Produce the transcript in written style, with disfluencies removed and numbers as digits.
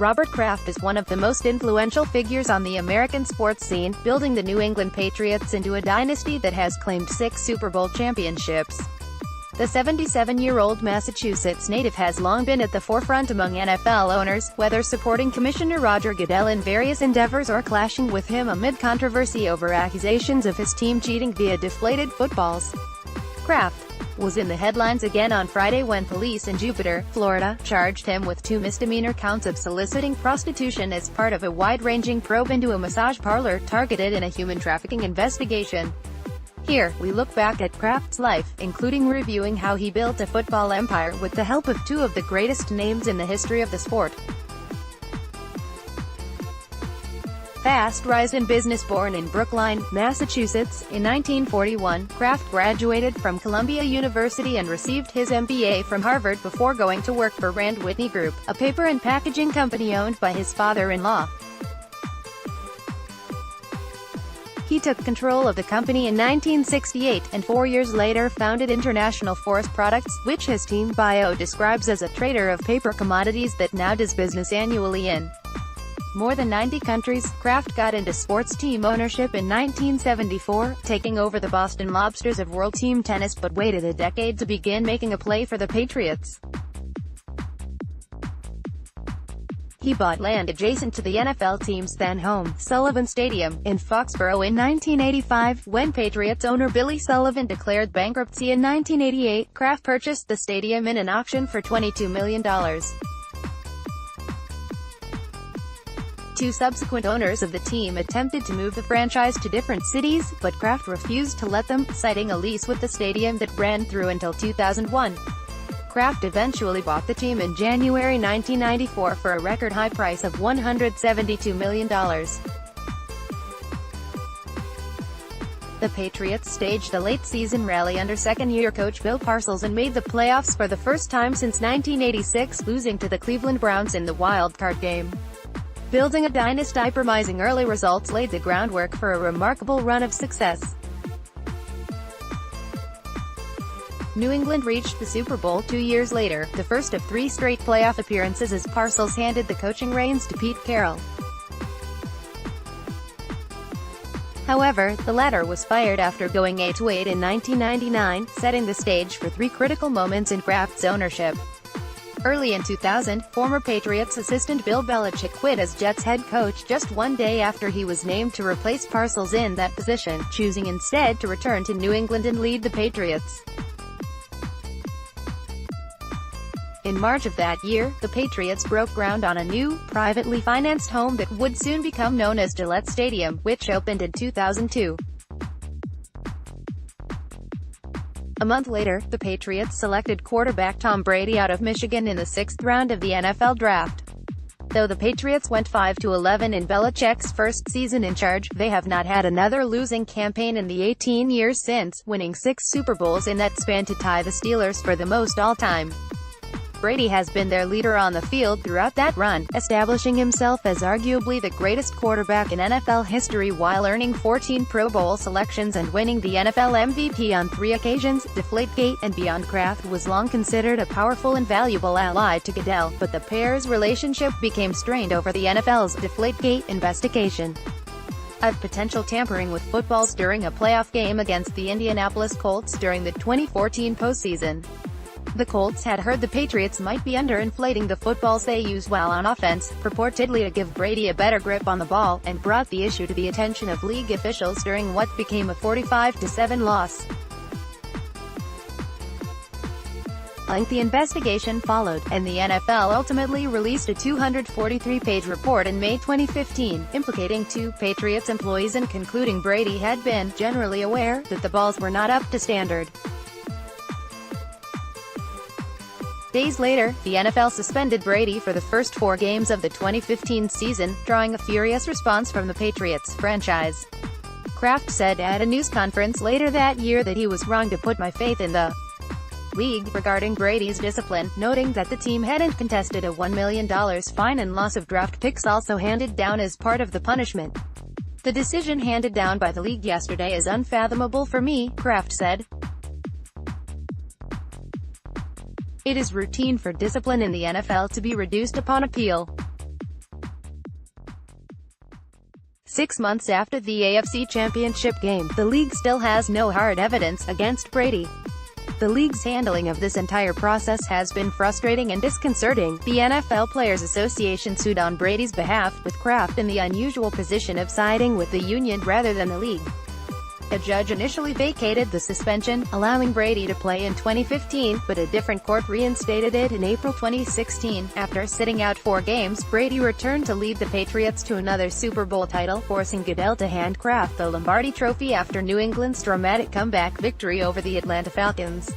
Robert Kraft is one of the most influential figures on the American sports scene, building the New England Patriots into a dynasty that has claimed 6 Super Bowl championships. The 77-year-old Massachusetts native has long been at the forefront among NFL owners, whether supporting Commissioner Roger Goodell in various endeavors or clashing with him amid controversy over accusations of his team cheating via deflated footballs. Kraft was in the headlines again on Friday when police in Jupiter, Florida, charged him with 2 misdemeanor counts of soliciting prostitution as part of a wide-ranging probe into a massage parlor targeted in a human trafficking investigation. Here, we look back at Kraft's life, including reviewing how he built a football empire with the help of 2 of the greatest names in the history of the sport. Fast rise in business. Born in Brookline, Massachusetts, in 1941, Kraft graduated from Columbia University and received his MBA from Harvard before going to work for Rand Whitney Group, a paper and packaging company owned by his father-in-law. He took control of the company in 1968, and 4 years later founded International Forest Products, which his team bio describes as a trader of paper commodities that now does business annually in more than 90 countries. Kraft got into sports team ownership in 1974, taking over the Boston Lobsters of World Team Tennis, but waited a decade to begin making a play for the Patriots. He bought land adjacent to the NFL team's then home, Sullivan Stadium, in Foxborough in 1985. When Patriots owner Billy Sullivan declared bankruptcy in 1988, Kraft purchased the stadium in an auction for $22 million. 2 subsequent owners of the team attempted to move the franchise to different cities, but Kraft refused to let them, citing a lease with the stadium that ran through until 2001. Kraft eventually bought the team in January 1994 for a record high price of $172 million. The Patriots staged a late-season rally under second-year coach Bill Parcells and made the playoffs for the first time since 1986, losing to the Cleveland Browns in the wild-card game. Building a dynasty, promising early results laid the groundwork for a remarkable run of success. New England reached the Super Bowl 2 years later, the first of 3 straight playoff appearances, as Parcells handed the coaching reins to Pete Carroll. However, the latter was fired after going 8-8 in 1999, setting the stage for 3 critical moments in Kraft's ownership. Early in 2000, former Patriots assistant Bill Belichick quit as Jets head coach just 1 day after he was named to replace Parcells in that position, choosing instead to return to New England and lead the Patriots. In March of that year, the Patriots broke ground on a new, privately financed home that would soon become known as Gillette Stadium, which opened in 2002. A month later, the Patriots selected quarterback Tom Brady out of Michigan in the 6th round of the NFL Draft. Though the Patriots went 5-11 in Belichick's first season in charge, they have not had another losing campaign in the 18 years since, winning 6 Super Bowls in that span to tie the Steelers for the most all-time. Brady has been their leader on the field throughout that run, establishing himself as arguably the greatest quarterback in NFL history while earning 14 Pro Bowl selections and winning the NFL MVP on 3 occasions. Deflategate and beyond. Kraft was long considered a powerful and valuable ally to Goodell, but the pair's relationship became strained over the NFL's Deflategate investigation of potential tampering with footballs during a playoff game against the Indianapolis Colts during the 2014 postseason. The Colts had heard the Patriots might be underinflating the footballs they use while on offense, purportedly to give Brady a better grip on the ball, and brought the issue to the attention of league officials during what became a 45-7 loss. A lengthy investigation followed, and the NFL ultimately released a 243-page report in May 2015, implicating 2 Patriots employees and concluding Brady had been generally aware that the balls were not up to standard. Days later, the NFL suspended Brady for the first 4 games of the 2015 season, drawing a furious response from the Patriots franchise. Kraft said at a news conference later that year that he was wrong to put my faith in the league regarding Brady's discipline, noting that the team hadn't contested a $1 million fine and loss of draft picks also handed down as part of the punishment. The decision handed down by the league yesterday is unfathomable for me, Kraft said. It is routine for discipline in the NFL to be reduced upon appeal. 6 months after the AFC Championship game, the league still has no hard evidence against Brady. The league's handling of this entire process has been frustrating and disconcerting. The NFL Players Association sued on Brady's behalf, with Kraft in the unusual position of siding with the union rather than the league. A judge initially vacated the suspension, allowing Brady to play in 2015, but a different court reinstated it in April 2016. After sitting out 4 games, Brady returned to lead the Patriots to another Super Bowl title, forcing Goodell to hand Kraft the Lombardi Trophy after New England's dramatic comeback victory over the Atlanta Falcons.